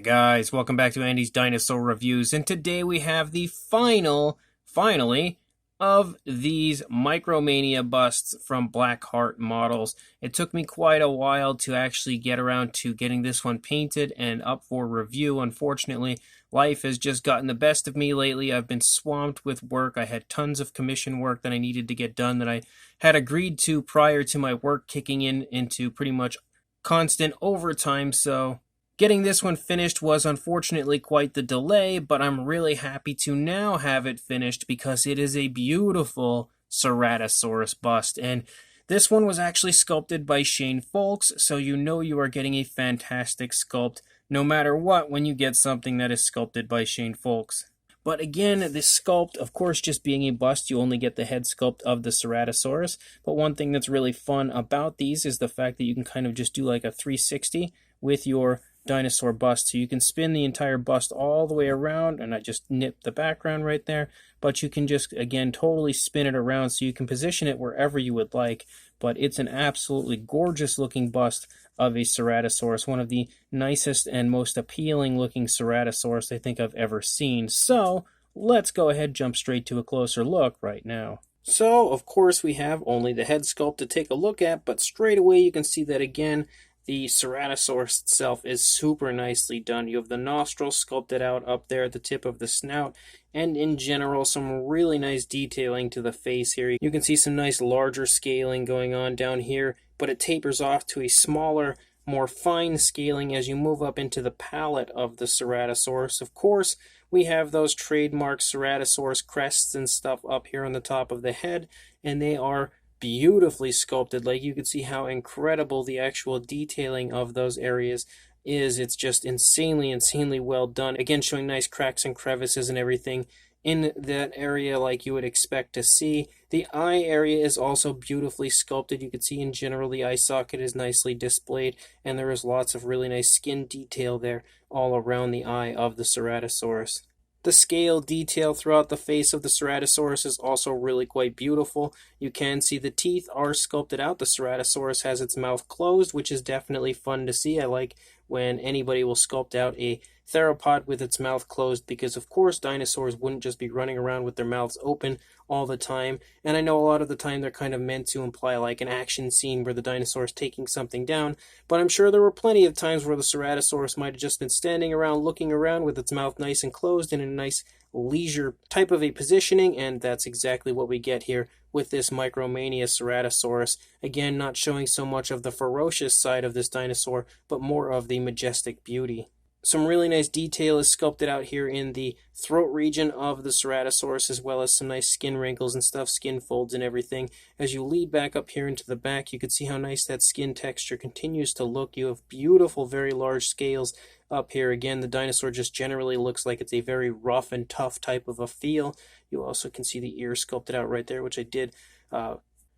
Guys, welcome back to Andy's Dinosaur Reviews, and today we have the finally, of these Micromania busts from Black Heart Models. It took me quite a while to actually get around to getting this one painted and up for review. Unfortunately, life has just gotten the best of me lately. I've been swamped with work. I had tons of commission work that I needed to get done that I had agreed to prior to my work kicking into pretty much constant overtime, so getting this one finished was unfortunately quite the delay, but I'm really happy to now have it finished because it is a beautiful Ceratosaurus bust. And this one was actually sculpted by Shane Folks, so you know you are getting a fantastic sculpt no matter what when you get something that is sculpted by Shane Folks. But again, this sculpt, of course, just being a bust, you only get the head sculpt of the Ceratosaurus. But one thing that's really fun about these is the fact that you can kind of just do like a 360 with your dinosaur bust. So you can spin the entire bust all the way around, and I just nipped the background right there. But you can just, again, totally spin it around so you can position it wherever you would like. But it's an absolutely gorgeous looking bust of a Ceratosaurus, one of the nicest and most appealing looking Ceratosaurus I think I've ever seen. So let's go ahead, jump straight to a closer look right now. So of course we have only the head sculpt to take a look at, but straight away you can see that again the Ceratosaurus itself is super nicely done. You have the nostrils sculpted out up there at the tip of the snout, and in general some really nice detailing to the face here. You can see some nice larger scaling going on down here, but it tapers off to a smaller, more fine scaling as you move up into the palate of the Ceratosaurus. Of course, we have those trademark Ceratosaurus crests and stuff up here on the top of the head, and they are beautifully sculpted. Like, you can see how incredible the actual detailing of those areas is. It's just insanely well done. Again, showing nice cracks and crevices and everything in that area like you would expect to see. The eye area is also beautifully sculpted. You can see in general the eye socket is nicely displayed, and there is lots of really nice skin detail there all around the eye of the Ceratosaurus. The scale detail throughout the face of the Ceratosaurus is also really quite beautiful. You can see the teeth are sculpted out. The Ceratosaurus has its mouth closed, which is definitely fun to see. I like when anybody will sculpt out a theropod with its mouth closed, because of course dinosaurs wouldn't just be running around with their mouths open all the time. And I know a lot of the time they're kind of meant to imply like an action scene where the dinosaur is taking something down, but I'm sure there were plenty of times where the Ceratosaurus might have just been standing around looking around with its mouth nice and closed in a nice leisure type of a positioning, and that's exactly what we get here with this Micromania Ceratosaurus. Again, not showing so much of the ferocious side of this dinosaur, but more of the majestic beauty. Some really nice detail is sculpted out here in the throat region of the Ceratosaurus, as well as some nice skin wrinkles and stuff, skin folds and everything. As you lead back up here into the back, you can see how nice that skin texture continues to look. You have beautiful, very large scales up here. Again, the dinosaur just generally looks like it's a very rough and tough type of a feel. You also can see the ear sculpted out right there, which I did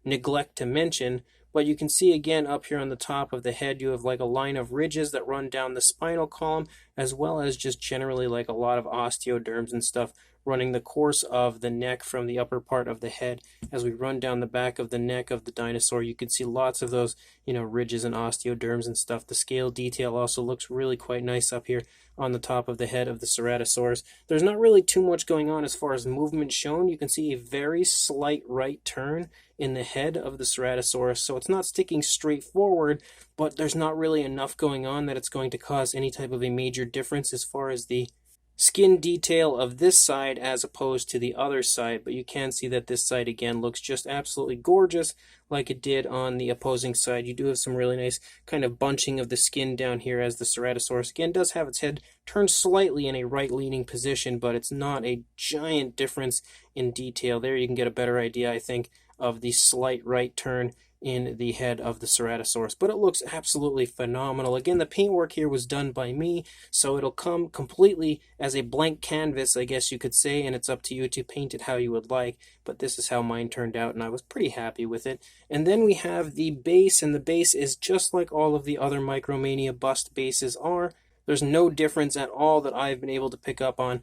neglect to mention. But you can see again up here on the top of the head, you have like a line of ridges that run down the spinal column, as well as just generally like a lot of osteoderms and stuff running the course of the neck from the upper part of the head. As we run down the back of the neck of the dinosaur, you can see lots of those, ridges and osteoderms and stuff. The scale detail also looks really quite nice up here on the top of the head of the Ceratosaurus. There's not really too much going on as far as movement shown. You can see a very slight right turn in the head of the Ceratosaurus, so it's not sticking straight forward, but there's not really enough going on that it's going to cause any type of a major difference as far as the skin detail of this side as opposed to the other side. But you can see that this side again looks just absolutely gorgeous like it did on the opposing side. You do have some really nice kind of bunching of the skin down here, as the Ceratosaurus again does have its head turned slightly in a right leaning position, but it's not a giant difference in detail. There you can get a better idea, I think, of the slight right turn in the head of the Ceratosaurus, but it looks absolutely phenomenal. Again, the paintwork here was done by me, so it'll come completely as a blank canvas, I guess you could say, and it's up to you to paint it how you would like, but this is how mine turned out, and I was pretty happy with it. And then we have the base, and the base is just like all of the other Micromania bust bases are. There's no difference at all that I've been able to pick up on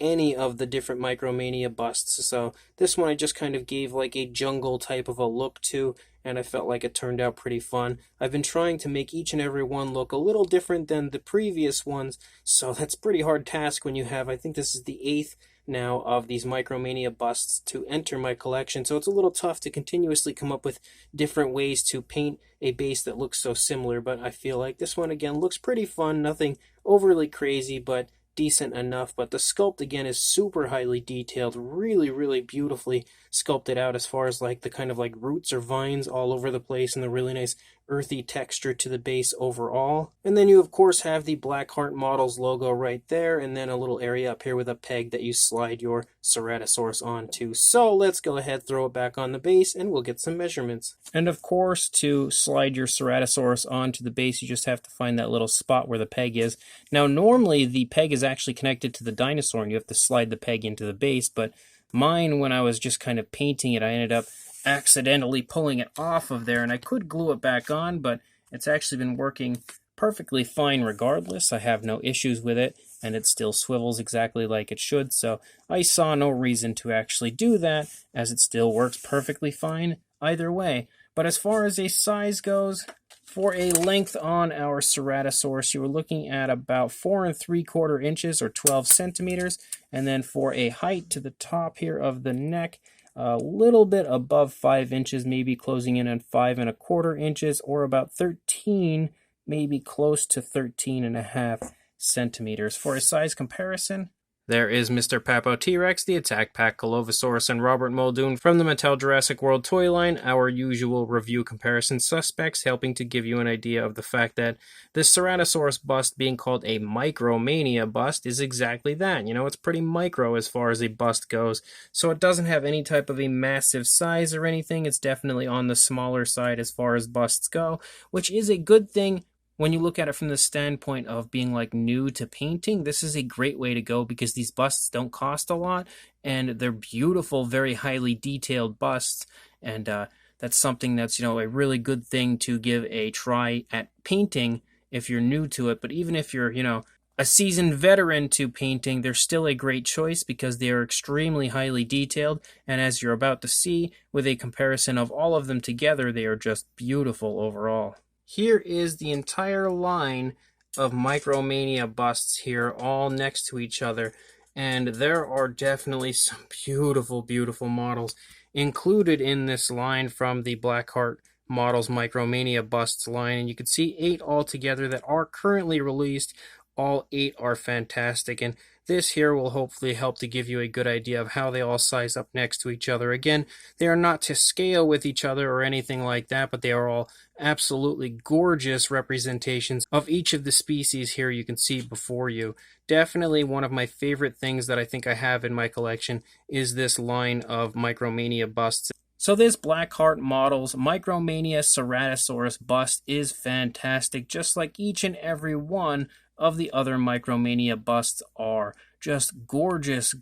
any of the different Micromania busts. So this one I just kind of gave like a jungle type of a look to, and I felt like it turned out pretty fun. I've been trying to make each and every one look a little different than the previous ones, so that's a pretty hard task when you have, I think this is the 8th now of these Micromania busts to enter my collection, so it's a little tough to continuously come up with different ways to paint a base that looks so similar, but I feel like this one again looks pretty fun, nothing overly crazy, but decent enough. But the sculpt again is super highly detailed, really beautifully sculpted out as far as like the kind of like roots or vines all over the place, and the really nice earthy texture to the base overall. And then you of course have the Black Heart Models logo right there, and then a little area up here with a peg that you slide your Ceratosaurus onto. So let's go ahead, throw it back on the base, and we'll get some measurements. And of course, to slide your Ceratosaurus onto the base, you just have to find that little spot where the peg is. Now normally the peg is actually connected to the dinosaur and you have to slide the peg into the base, but mine, when I was just kind of painting it, I ended up accidentally pulling it off of there, and I could glue it back on, but it's actually been working perfectly fine regardless. I have no issues with it, and it still swivels exactly like it should, so I saw no reason to actually do that, as it still works perfectly fine either way. But as far as a size goes, for a length on our Ceratosaurus, you were looking at about 4 3/4 inches or 12 centimeters, and then for a height to the top here of the neck, a little bit above 5 inches, maybe closing in on 5 1/4 inches, or about 13, maybe close to 13.5 centimeters. For a size comparison, there is Mr. Papo T-Rex, the Attack Pack Colovosaurus, and Robert Muldoon from the Mattel Jurassic World toy line, our usual review comparison suspects, helping to give you an idea of the fact that this Ceratosaurus bust being called a Micromania bust is exactly that. You know, it's pretty micro as far as a bust goes, so it doesn't have any type of a massive size or anything. It's definitely on the smaller side as far as busts go, which is a good thing. When you look at it from the standpoint of being like new to painting, this is a great way to go because these busts don't cost a lot and they're beautiful, very highly detailed busts. And that's something that's, you know, a really good thing to give a try at painting if you're new to it. But even if you're, you know, a seasoned veteran to painting, they're still a great choice because they are extremely highly detailed. And as you're about to see with a comparison of all of them together, they are just beautiful overall. Here is the entire line of Micromania busts here, all next to each other, and there are definitely some beautiful models included in this line from the Black Heart Models Micromania busts line, and you can see 8 altogether that are currently released. All 8 are fantastic, and this here will hopefully help to give you a good idea of how they all size up next to each other. Again, they are not to scale with each other or anything like that, but they are all absolutely gorgeous representations of each of the species here you can see before you. Definitely one of my favorite things that I think I have in my collection is this line of Micromania busts. So this Black Heart Models Micromania Ceratosaurus bust is fantastic, just like each and every one of the other Micromania busts are. Just gorgeous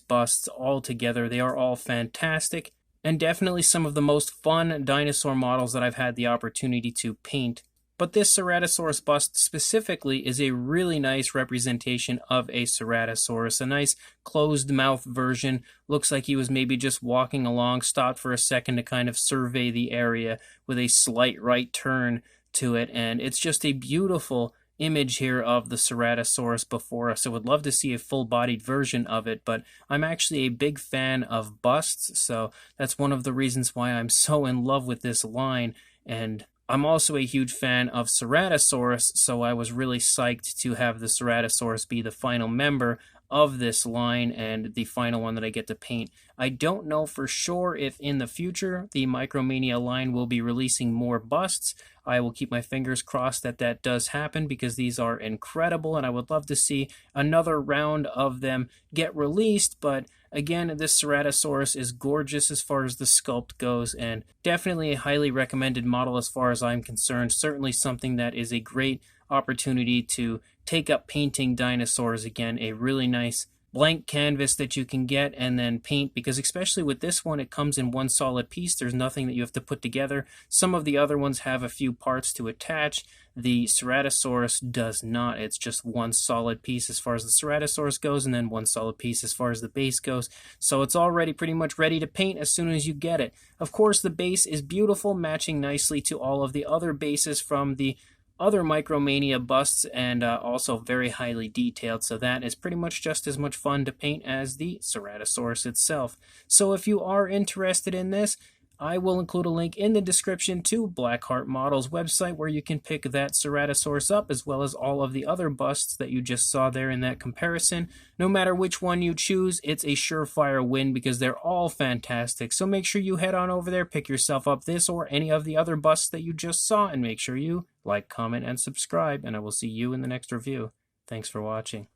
busts all together. They are all fantastic, and definitely some of the most fun dinosaur models that I've had the opportunity to paint. But this Ceratosaurus bust specifically is a really nice representation of a Ceratosaurus, a nice closed mouth version. Looks like he was maybe just walking along, stopped for a second to kind of survey the area with a slight right turn to it, and it's just a beautiful image here of the Ceratosaurus before us. I would love to see a full-bodied version of it, but I'm actually a big fan of busts, so that's one of the reasons why I'm so in love with this line. And I'm also a huge fan of Ceratosaurus, so I was really psyched to have the Ceratosaurus be the final member of this line and the final one that I get to paint. I don't know for sure if in the future the Micromania line will be releasing more busts. I will keep my fingers crossed that that does happen because these are incredible and I would love to see another round of them get released. But again, this Ceratosaurus is gorgeous as far as the sculpt goes and definitely a highly recommended model as far as I'm concerned. Certainly something that is a great opportunity to take up painting dinosaurs again. A really nice blank canvas that you can get and then paint, because especially with this one, it comes in one solid piece. There's nothing that you have to put together. Some of the other ones have a few parts to attach. The Ceratosaurus does not. It's just one solid piece as far as the Ceratosaurus goes, and then one solid piece as far as the base goes. So it's already pretty much ready to paint as soon as you get it. Of course, the base is beautiful, matching nicely to all of the other bases from the other Micromania busts, and also very highly detailed, so that is pretty much just as much fun to paint as the Ceratosaurus itself. So if you are interested in this, I will include a link in the description to Black Heart Models website where you can pick that Ceratosaurus up, as well as all of the other busts that you just saw there in that comparison. No matter which one you choose, it's a surefire win because they're all fantastic. So make sure you head on over there, pick yourself up this or any of the other busts that you just saw, and make sure you like, comment, and subscribe, and I will see you in the next review. Thanks for watching.